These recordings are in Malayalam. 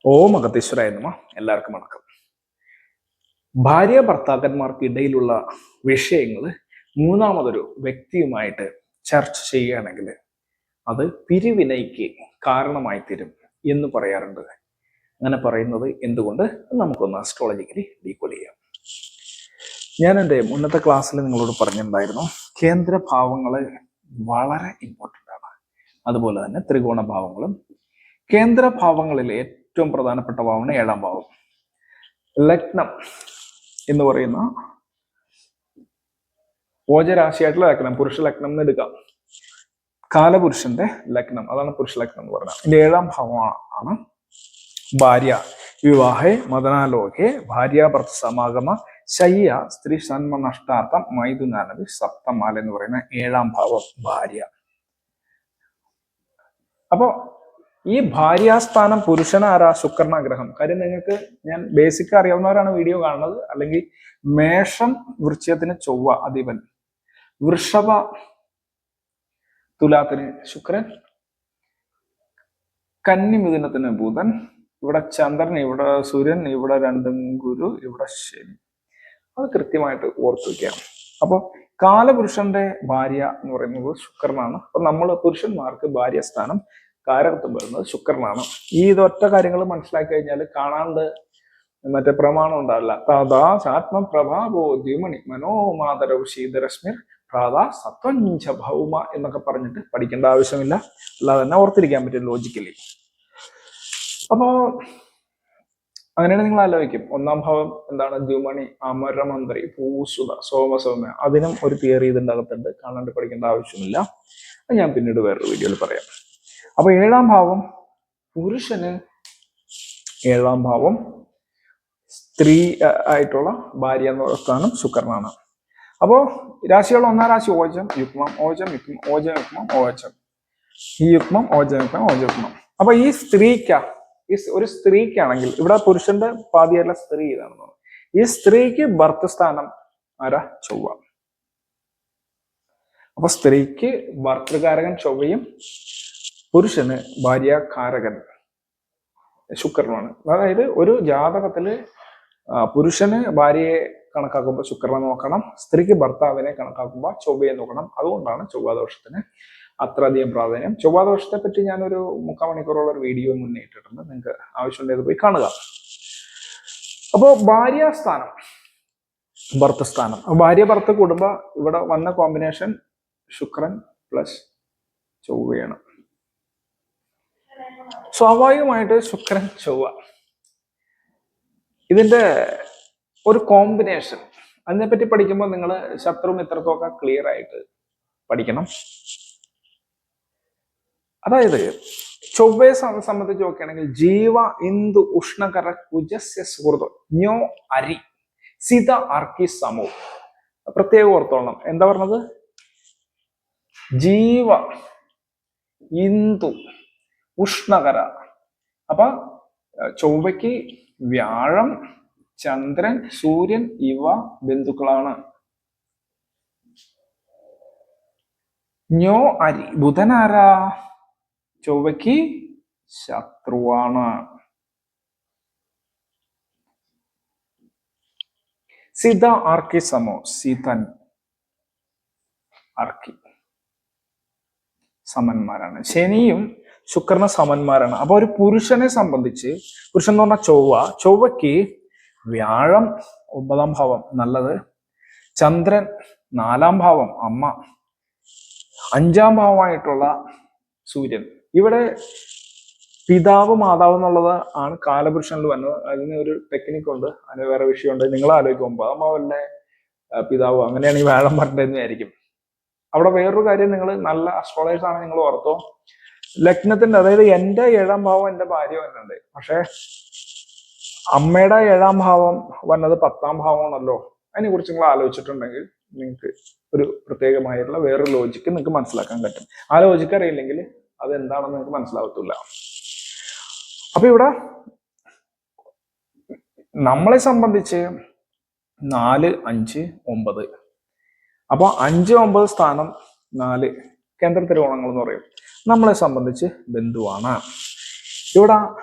ഓം അഗതീശ്വരായ നമഃ. എല്ലാവർക്കും വണക്കം. ഭാര്യ ഭർത്താക്കന്മാർക്കിടയിലുള്ള വിഷയങ്ങൾ മൂന്നാമതൊരു വ്യക്തിയുമായിട്ട് ചർച്ച ചെയ്യുകയാണെങ്കിൽ അത് പിരിവിനയ്ക്ക് കാരണമായി തീരും എന്ന് പറയാറുണ്ട്. അങ്ങനെ പറയുന്നത് എന്തുകൊണ്ട് നമുക്കൊന്ന് അസ്ട്രോളജിക്കലി ഡീകോഡ് ചെയ്യാം. ഞാൻ എൻ്റെ മുന്നത്തെ ക്ലാസ്സിൽ നിങ്ങളോട് പറഞ്ഞിട്ടുണ്ടായിരുന്നു, കേന്ദ്രഭാവങ്ങൾ വളരെ ഇമ്പോർട്ടൻ്റ് ആണ്. അതുപോലെ തന്നെ ത്രികോണ ഭാവങ്ങളും. കേന്ദ്രഭാവങ്ങളിൽ ഏറ്റവും പ്രധാനപ്പെട്ട ഭാവമാണ് 7-ാം ഭാവം. ലഗ്നം എന്ന് പറയുന്ന ഓജരാശിയായിട്ടുള്ള ലഗ്നം, പുരുഷ ലഗ്നം എന്ന് എടുക്കാം. കാലപുരുഷന്റെ ലഗ്നം, അതാണ് പുരുഷ ലഗ്നം എന്ന് പറയുന്നത്. ഇതിന്റെ 7-ാം ഭാവമാണ് ഭാര്യ. വിവാഹേ മദനാലോകെ ഭാര്യാഭർത്ത സമാഗമ ശയ്യ സ്ത്രീ സന്മ നഷ്ടാർത്ഥം മൈഥുനാനവി സപ്തമാല എന്ന് പറയുന്ന 7-ാം ഭാവം ഭാര്യ. അപ്പോ ഈ ഭാര്യാസ്ഥാനം പുരുഷനാരാ? ശുക്രനാഗ്രഹം. കാര്യം നിങ്ങൾക്ക് ഞാൻ ബേസിക് അറിയാവുന്നവരാണ് വീഡിയോ കാണുന്നത്. അല്ലെങ്കിൽ മേഷം വൃശ്ചികത്തിന് ചൊവ്വ അധിപൻ, വൃഷഭ തുലാത്തിന് ശുക്രൻ, കന്നി മിഥുനത്തിന് ബുധൻ, ഇവിടെ ചന്ദ്രൻ, ഇവിടെ സൂര്യൻ, ഇവിടെ രണ്ടും ഗുരു, ഇവിടെ ശനി. അത് കൃത്യമായിട്ട് ഓർത്തു വയ്ക്കാം. അപ്പൊ കാലപുരുഷന്റെ ഭാര്യ എന്ന് പറയുന്നത് ശുക്രനാണ്. അപ്പൊ നമ്മൾ പുരുഷന്മാർക്ക് ഭാര്യസ്ഥാനം കാരകത്വം വരുന്നത് ശുക്രനാണ്. ഈ ഇതൊറ്റ കാര്യങ്ങൾ മനസ്സിലാക്കി കഴിഞ്ഞാൽ കാണാണ്ട് മറ്റേ പ്രമാണം ഉണ്ടാവില്ല. താതാ ആത്മപ്രഭാവോ ദ്യുമണി മനോമാതരവ് ശീതരശ്മിർ പ്രാതാ സത്വഞ്ച ഭൗമ എന്നൊക്കെ പറഞ്ഞിട്ട് പഠിക്കേണ്ട ആവശ്യമില്ല. അല്ലാതെ തന്നെ ഓർത്തിരിക്കാൻ പറ്റും ലോജിക്കലി. അപ്പോ അങ്ങനെയാണ് നിങ്ങൾ ആലോചിക്കും, 1-ാം ഭാവം എന്താണ്? ദ്യുമണി, അമരമന്ത്രി, ഭൂസുത, സോമസൗമ്യ. അതിനും ഒരു തിയറി ഇതിൻ്റെ അകത്തുണ്ട്, കാണാണ്ട് പഠിക്കേണ്ട ആവശ്യമില്ല. അത് ഞാൻ പിന്നീട് വേറൊരു വീഡിയോയിൽ പറയാം. അപ്പൊ 7-ാം ഭാവം പുരുഷന്, 7-ാം ഭാവം സ്ത്രീ ആയിട്ടുള്ള ഭാര്യ എന്ന സ്ഥാനം ശുക്രനാണ്. അപ്പോ രാശികൾ 1-ാം രാശി ഓജം, യുഗ്മം, ഓജം, യുഗ്മം, ഓജം, യുഗ്മം, ഓജം, ഈ യുഗ്മം, ഓജം, യുഗ്മം, ഓജം, യുഗ്മം. അപ്പൊ ഈ ഒരു സ്ത്രീക്കാണെങ്കിൽ ഇവിടെ പുരുഷന്റെ പാതിയല്ല സ്ത്രീ ഇതാണെന്ന്. ഈ സ്ത്രീക്ക് ഭർത്തസ്ഥാനം ആരാ? ചൊവ്വ. അപ്പൊ സ്ത്രീക്ക് ഭർത്തൃകാരകൻ ചൊവ്വയും പുരുഷന് ഭാര്യാകാരകൻ ശുക്രനുമാണ്. അതായത് ഒരു ജാതകത്തില് പുരുഷന് ഭാര്യയെ കണക്കാക്കുമ്പോൾ ശുക്രനെ നോക്കണം, സ്ത്രീക്ക് ഭർത്താവിനെ കണക്കാക്കുമ്പോൾ ചൊവ്വയെ നോക്കണം. അതുകൊണ്ടാണ് ചൊവ്വാദോഷത്തിന് അത്രയധികം പ്രാധാന്യം. ചൊവ്വാദോഷത്തെ പറ്റി ഞാനൊരു 3/4 മണിക്കൂറുള്ള ഒരു വീഡിയോ മുന്നേ ഇട്ടിട്ടുണ്ട്, നിങ്ങൾക്ക് ആവശ്യമുണ്ടെങ്കിൽ പോയി കാണുക. അപ്പോ ഭാര്യാസ്ഥാനം, ഭർത്തസ്ഥാനം, ഭാര്യ ഭർത്ത കുടുംബ ഇവിടെ വന്ന കോമ്പിനേഷൻ ശുക്രൻ പ്ലസ് ചൊവ്വയാണ്. സ്വാഭാവികമായിട്ട് ശുക്രൻ ചൊവ്വ ഇതിന്റെ ഒരു കോമ്പിനേഷൻ, അതിനെപ്പറ്റി പഠിക്കുമ്പോൾ നിങ്ങൾ ശത്രു മിത്രത്വമൊക്കെ ക്ലിയർ ആയിട്ട് പഠിക്കണം. അതായത് ചൊവ്വയെ സംബന്ധിച്ച് നോക്കുകയാണെങ്കിൽ ജീവ ഇന്ദു ഉഷ്ണകര കുജസ്യ സുഹൃതോ ഞ്ഞോ അരി സിത അർക്കി സമോ. പ്രത്യേകം ഓർത്തോളണം. എന്താ പറഞ്ഞത്? ജീവ ഇന്ദു ഉഷ്ണകര. അപ്പൊ ചൊവ്വയ്ക്ക് വ്യാഴം, ചന്ദ്രൻ, സൂര്യൻ ഇവ ബന്ധുക്കളാണ്. ഞ്ഞോ അരി ബുധനാരാ? ചൊവ്വയ്ക്ക് ശത്രുവാണ്. സിത ആർക്കി സമോ, സീതൻ ആർക്കി സമന്മാരാണ്. ശനിയും ശുക്രനും സമന്മാരാണ്. അപ്പൊ ഒരു പുരുഷനെ സംബന്ധിച്ച്, പുരുഷൻ എന്ന് പറഞ്ഞാൽ ചൊവ്വയ്ക്ക് വ്യാഴം 9-ാം ഭാവം നല്ലത്, ചന്ദ്രൻ 4-ാം ഭാവം അമ്മ, 5-ാം ഭാവമായിട്ടുള്ള സൂര്യൻ. ഇവിടെ പിതാവ് മാതാവ് എന്നുള്ളത് ആണ് കാലപുരുഷനിൽ വരുന്നത്. അതിന് ഒരു ടെക്നിക്ക് ഉണ്ട്, അതിന് വേറെ വിഷയമുണ്ട്. നിങ്ങൾ ആലോചിക്കും 9-ാം ഭാവല്ലേ പിതാവ്, അങ്ങനെയാണെങ്കിൽ വ്യാഴം പറഞ്ഞിരുന്നേ ആയിരിക്കും. അവിടെ വേറൊരു കാര്യം, നിങ്ങൾ നല്ല അസ്ട്രോളജേഴ്സ് ആണ്, നിങ്ങൾ ഓർത്തോ, ലഗ്നത്തിന്റെ, അതായത് എന്റെ 7-ാം ഭാവം എന്റെ ഭാര്യ വന്നുണ്ട്, പക്ഷെ അമ്മയുടെ 7-ാം ഭാവം വന്നത് 10-ാം ഭാവമാണല്ലോ. അതിനെ കുറിച്ച് നിങ്ങൾ ആലോചിച്ചിട്ടുണ്ടെങ്കിൽ നിങ്ങൾക്ക് ഒരു പ്രത്യേകമായിട്ടുള്ള വേറൊരു ലോജിക്ക് നിങ്ങൾക്ക് മനസ്സിലാക്കാൻ പറ്റും. ആ ലോജിക്ക് അറിയില്ലെങ്കിൽ അത് എന്താണെന്ന് നിങ്ങൾക്ക് മനസ്സിലാവത്തില്ല. അപ്പൊ ഇവിടെ നമ്മളെ സംബന്ധിച്ച് 4, 5, 9. അപ്പൊ 5, 9 സ്ഥാനം 4 കേന്ദ്ര ത്രികോണങ്ങൾ എന്ന് പറയും. നമ്മളെ സംബന്ധിച്ച് ബന്ധുവാണ്. ഇവിടെ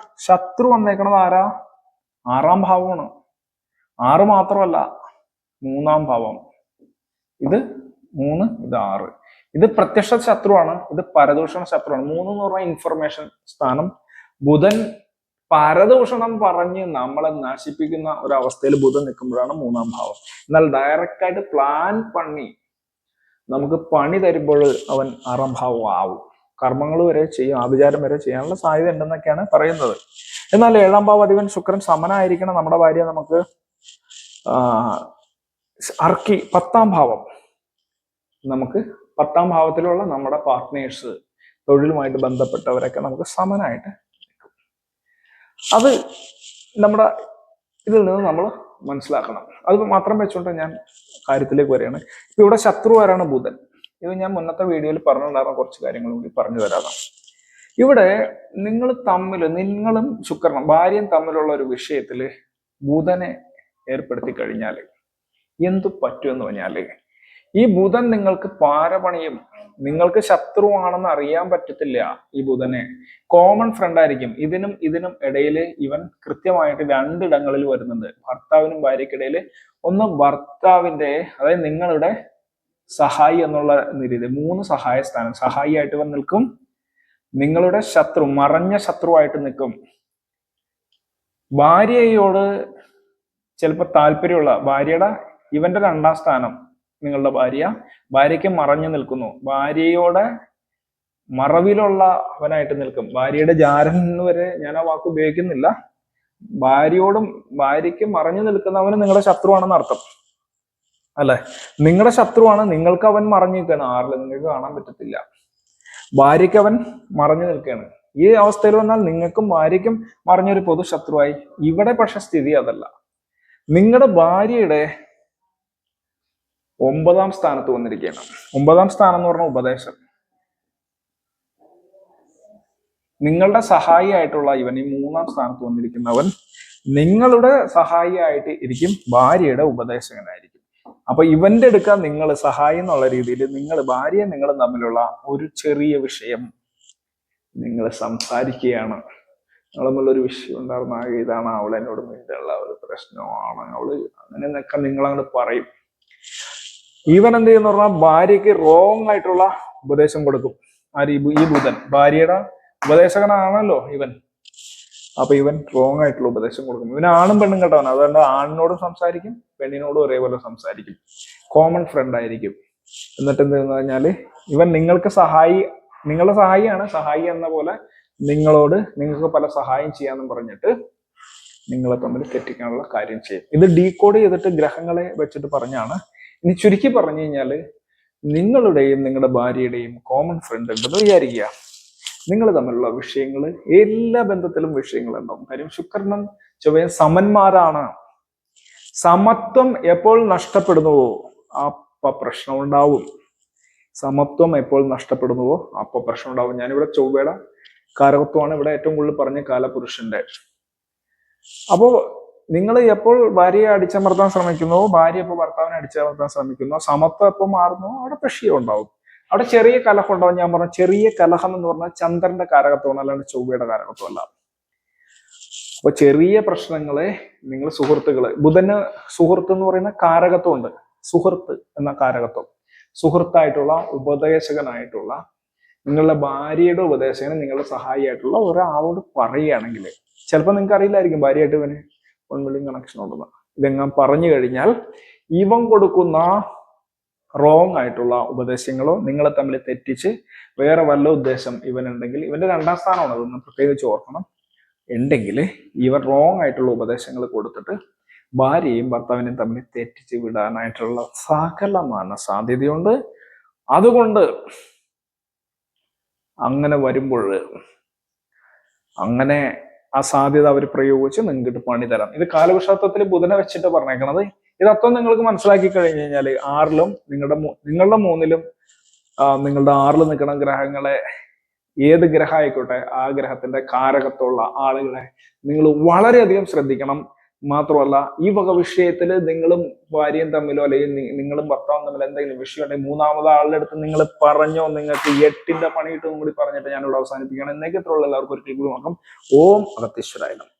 ശത്രു വന്നേക്കണത് ആരാ? 6-ാം ഭാവമാണ്. 6 മാത്രമല്ല, 3-ാം ഭാവം. ഇത് 3, ഇത് 6. ഇത് പ്രത്യക്ഷ ശത്രുവാണ്, ഇത് പരദൂഷണ ശത്രുവാണ്. 3 എന്ന് പറഞ്ഞാൽ ഇൻഫർമേഷൻ സ്ഥാനം. ബുധൻ പരദൂഷണം പറഞ്ഞ് നമ്മളെ നശിപ്പിക്കുന്ന ഒരു അവസ്ഥയിൽ ബുധൻ നിൽക്കുമ്പോഴാണ് 3-ാം ഭാവം. എന്നാൽ ഡയറക്റ്റ് ആയിട്ട് പ്ലാൻ പണി നമുക്ക് പണി തരുമ്പോൾ അവൻ 6-ാം ഭാവം ആവും. കർമ്മങ്ങൾ വരെ ചെയ്യും, ആഭിചാരം വരെ ചെയ്യാനുള്ള സാധ്യത ഉണ്ടെന്നൊക്കെയാണ് പറയുന്നത്. എന്നാൽ 7-ാം ഭാവാധിപൻ ശുക്രൻ സമനായിരിക്കണം നമ്മുടെ ഭാര്യ നമുക്ക് അർക്കി 10-ാം ഭാവം. നമുക്ക് 10-ാം ഭാവത്തിലുള്ള നമ്മുടെ പാർട്ട്നേഴ്സ്, തൊഴിലുമായിട്ട് ബന്ധപ്പെട്ടവരൊക്കെ നമുക്ക് സമനായിട്ട് നിൽക്കും. അത് നമ്മുടെ ഇതിൽ നിന്ന് നമ്മൾ മനസ്സിലാക്കണം. അത് മാത്രം വെച്ചുകൊണ്ട് ഞാൻ കാര്യത്തിലേക്ക് വരികയാണ്. ഇപ്പൊ ഇവിടെ ശത്രു ആരാണ്? ബുധൻ. ഇത് ഞാൻ മുന്നത്തെ വീഡിയോയിൽ പറഞ്ഞിട്ടുണ്ടായിരുന്ന കുറച്ച് കാര്യങ്ങളും കൂടി പറഞ്ഞു തരാം. ഇവിടെ നിങ്ങൾ തമ്മിൽ, നിങ്ങളും ശുക്രനും ഭാര്യയും തമ്മിലുള്ള ഒരു വിഷയത്തിൽ ബുധനെ ഏർപ്പെടുത്തി കഴിഞ്ഞാൽ എന്തു പറ്റുമെന്ന് പറഞ്ഞാല്, ഈ ബുധൻ നിങ്ങൾക്ക് പാരപണിയും. നിങ്ങൾക്ക് ശത്രുവാണെന്ന് അറിയാൻ പറ്റത്തില്ല. ഈ ബുധനെ കോമൺ ഫ്രണ്ട് ആയിരിക്കും. ഇതിനും ഇടയിൽ ഇവൻ കൃത്യമായിട്ട് 2 ഇടങ്ങളിൽ വരുന്നുണ്ട്. ഭർത്താവിനും ഭാര്യയ്ക്കിടയിൽ. ഒന്ന് ഭർത്താവിന്റെ, അതായത് നിങ്ങളുടെ സഹായി എന്നുള്ള രീതി, 3 സഹായ സ്ഥാനം. സഹായിയായിട്ട് ഇവൻ നിൽക്കും. നിങ്ങളുടെ ശത്രു, മറഞ്ഞ ശത്രുവായിട്ട് നിൽക്കും. ഭാര്യയോട് ചിലപ്പോൾ താല്പര്യമുള്ള ഭാര്യയുടെ, ഇവന്റെ 2-ാം സ്ഥാനം നിങ്ങളുടെ ഭാര്യയ്ക്ക് മറഞ്ഞു നിൽക്കുന്നു. ഭാര്യയോടെ മറവിലുള്ള അവനായിട്ട് നിൽക്കും. ഭാര്യയുടെ ജാരൻ എന്ന് വരെ ഞാൻ ആ വാക്ക് ഉപയോഗിക്കുന്നില്ല. ഭാര്യയ്ക്ക് മറഞ്ഞു നിൽക്കുന്നവന് നിങ്ങളുടെ ശത്രുവാണെന്ന് അർത്ഥം അല്ലെ? നിങ്ങളുടെ ശത്രുവാണ്, നിങ്ങൾക്ക് അവൻ മറഞ്ഞു നിൽക്കുകയാണ്. 6-ൽ നിങ്ങൾക്ക് കാണാൻ പറ്റത്തില്ല. ഭാര്യയ്ക്ക് അവൻ മറഞ്ഞു നിൽക്കുകയാണ്. ഈ അവസ്ഥയിൽ വന്നാൽ നിങ്ങൾക്കും ഭാര്യയ്ക്കും മറഞ്ഞൊരു പൊതു ശത്രുവായി. ഇവിടെ പക്ഷെ സ്ഥിതി അതല്ല. നിങ്ങളുടെ ഭാര്യയുടെ 9-ാം സ്ഥാനത്ത് വന്നിരിക്കുകയാണ്. 9-ാം സ്ഥാനം എന്ന് പറഞ്ഞ ഉപദേശം. നിങ്ങളുടെ സഹായിയായിട്ടുള്ള ഇവൻ, ഈ 3-ാം സ്ഥാനത്ത് വന്നിരിക്കുന്നവൻ നിങ്ങളുടെ സഹായിയായിട്ട് ഇരിക്കും, ഭാര്യയുടെ ഉപദേശകനായിരിക്കും. അപ്പൊ ഇവന്റെ എടുക്കാൻ നിങ്ങൾ സഹായി എന്നുള്ള രീതിയിൽ ഭാര്യയും നിങ്ങളും തമ്മിലുള്ള ഒരു ചെറിയ വിഷയം നിങ്ങൾ സംസാരിക്കുകയാണ്. നിങ്ങൾ തമ്മിലൊരു വിഷയം ഉണ്ടായിരുന്ന ഇതാണ്, അവൾ എന്നോട് മിണ്ടുള്ള ഒരു പ്രശ്നമാണ്, അവള് അങ്ങനെയൊക്കെ നിങ്ങൾ അങ്ങോട്ട് പറയും. ഇവൻ എന്ത് ചെയ്യുന്ന പറഞ്ഞാൽ ഭാര്യയ്ക്ക് റോങ് ആയിട്ടുള്ള ഉപദേശം കൊടുക്കും. ഈ ബുധൻ ഭാര്യയുടെ ഉപദേശകനാണല്ലോ ഇവൻ. അപ്പൊ ഇവൻ റോങ് ആയിട്ടുള്ള ഉപദേശം കൊടുക്കും. ഇവൻ ആണും പെണ്ണും കേട്ടവൻ. അതുകൊണ്ട് ആണിനോടും സംസാരിക്കും, പെണ്ണിനോടും ഒരേപോലെ സംസാരിക്കും. കോമൺ ഫ്രണ്ട് ആയിരിക്കും. എന്നിട്ട് എന്ത് പറഞ്ഞാല് ഇവൻ നിങ്ങൾക്ക് നിങ്ങളുടെ സഹായിയാണ്. സഹായി എന്ന പോലെ നിങ്ങൾക്ക് പല സഹായം ചെയ്യാന്നും പറഞ്ഞിട്ട് നിങ്ങളെ തമ്മിൽ തെറ്റിക്കാനുള്ള കാര്യം ചെയ്യും. ഇത് ഡീകോഡ് ചെയ്തിട്ട് ഗ്രഹങ്ങളെ വെച്ചിട്ട് പറഞ്ഞാണ്. ഇനി ചുരുക്കി പറഞ്ഞു കഴിഞ്ഞാല്, നിങ്ങളുടെയും നിങ്ങളുടെ ഭാര്യയുടെയും കോമൺ ഫ്രണ്ട് ഉണ്ടെന്ന് വിചാരിക്കുക. നിങ്ങൾ തമ്മിലുള്ള വിഷയങ്ങൾ, എല്ലാ ബന്ധത്തിലും വിഷയങ്ങളുണ്ടാവും. കാര്യം ശുക്രനും ചൊവ്വയും സമന്മാരാണ്. സമത്വം എപ്പോൾ നഷ്ടപ്പെടുന്നുവോ അപ്പൊ പ്രശ്നം ഉണ്ടാവും. സമത്വം എപ്പോൾ നഷ്ടപ്പെടുന്നുവോ അപ്പൊ പ്രശ്നം ഉണ്ടാവും. ഞാനിവിടെ ചൊവ്വയുടെ കാരകത്വമാണ് ഇവിടെ ഏറ്റവും കൂടുതൽ പറഞ്ഞ കാലപുരുഷന്റെ. അപ്പോ നിങ്ങൾ എപ്പോൾ ഭാര്യയെ അടിച്ചമർത്താൻ ശ്രമിക്കുന്നുവോ, ഭാര്യ എപ്പോൾ ഭർത്താവിനെ അടിച്ചമർത്താൻ ശ്രമിക്കുന്നോ, സമത്വം എപ്പോൾ മാറുന്നോ അവിടെ പ്രശ്നം ഉണ്ടാവും. അവിടെ ചെറിയ കലഹം ഉണ്ടാവും. ഞാൻ പറഞ്ഞ ചെറിയ കലഹം എന്ന് പറഞ്ഞാൽ ചന്ദ്രന്റെ കാരകത്വമാണ്, അല്ലാണ്ട് ചൊവ്വയുടെ കാരകത്വമല്ല. അപ്പൊ ചെറിയ പ്രശ്നങ്ങളെ നിങ്ങൾ ബുധന് സുഹൃത്ത് എന്ന് പറയുന്ന കാരകത്വമുണ്ട്. സുഹൃത്ത് എന്ന കാരകത്വം, സുഹൃത്തായിട്ടുള്ള ഉപദേശകനായിട്ടുള്ള നിങ്ങളുടെ ഭാര്യയുടെ ഉപദേശകന് നിങ്ങളുടെ സഹായിയായിട്ടുള്ള ഒരാളോട് പറയുകയാണെങ്കിൽ, ചിലപ്പോൾ നിങ്ങൾക്ക് അറിയില്ലായിരിക്കും ഭാര്യയായിട്ട് ഇവന് ഓൺലൈൻ കണക്ഷൻ ഉണ്ടെന്ന്. ഇതെങ്ങനെ പറഞ്ഞു കഴിഞ്ഞാൽ ഇവൻ കൊടുക്കുന്ന റോങ് ആയിട്ടുള്ള ഉപദേശങ്ങളോ നിങ്ങളെ തമ്മിൽ തെറ്റിച്ച് വേറെ വല്ല ഉദ്ദേശം ഇവനുണ്ടെങ്കിൽ, ഇവന്റെ 2-ാം സ്ഥാനമാണ്, അതൊന്ന് പ്രത്യേകിച്ച് ഓർക്കണം, ഉണ്ടെങ്കിൽ ഇവൻ റോങ് ആയിട്ടുള്ള ഉപദേശങ്ങൾ കൊടുത്തിട്ട് ഭാര്യയും ഭർത്താവിനെയും തമ്മിൽ തെറ്റിച്ച് വിടാനായിട്ടുള്ള സകലമായ സാധ്യതയുണ്ട്. അതുകൊണ്ട് അങ്ങനെ വരുമ്പോൾ അങ്ങനെ ആ സാധ്യത അവർ പ്രയോഗിച്ച് നിങ്ങൾക്ക് പണി തരാം. ഇത് കാലപുരുഷത്വത്തിൽ ബുധനെ വെച്ചിട്ട് പറഞ്ഞേക്കണത്. ഇതത്വം നിങ്ങൾക്ക് മനസ്സിലാക്കി കഴിഞ്ഞു കഴിഞ്ഞാൽ 6-ലും നിങ്ങളുടെ 3-ലും നിങ്ങളുടെ 6-ൽ നിൽക്കുന്ന ഗ്രഹങ്ങളെ, ഏത് ഗ്രഹം ആയിക്കോട്ടെ, ആ ഗ്രഹത്തിന്റെ കാരകത്വമുള്ള ആളുകളെ നിങ്ങൾ വളരെയധികം ശ്രദ്ധിക്കണം. മാത്രമല്ല ഈ വക വിഷയത്തിൽ നിങ്ങളും ഭാര്യയും തമ്മിലോ അല്ലെങ്കിൽ നിങ്ങളും ഭർത്താവും തമ്മിൽ എന്തെങ്കിലും വിഷയം ഉണ്ടെങ്കിൽ മൂന്നാമത് ആളുടെ അടുത്ത് നിങ്ങൾ പറഞ്ഞോ, നിങ്ങൾക്ക് 8ന്റെ പണി കിട്ടും കൂടി പറഞ്ഞിട്ട് ഞാനിവിടെ അവസാനിപ്പിക്കുകയാണ്. എന്നേക്കത്തുള്ള എല്ലാവർക്കും ഒരു ടീം നോക്കാം. ഓം അഗത്തീശ്വരായ നമഃ.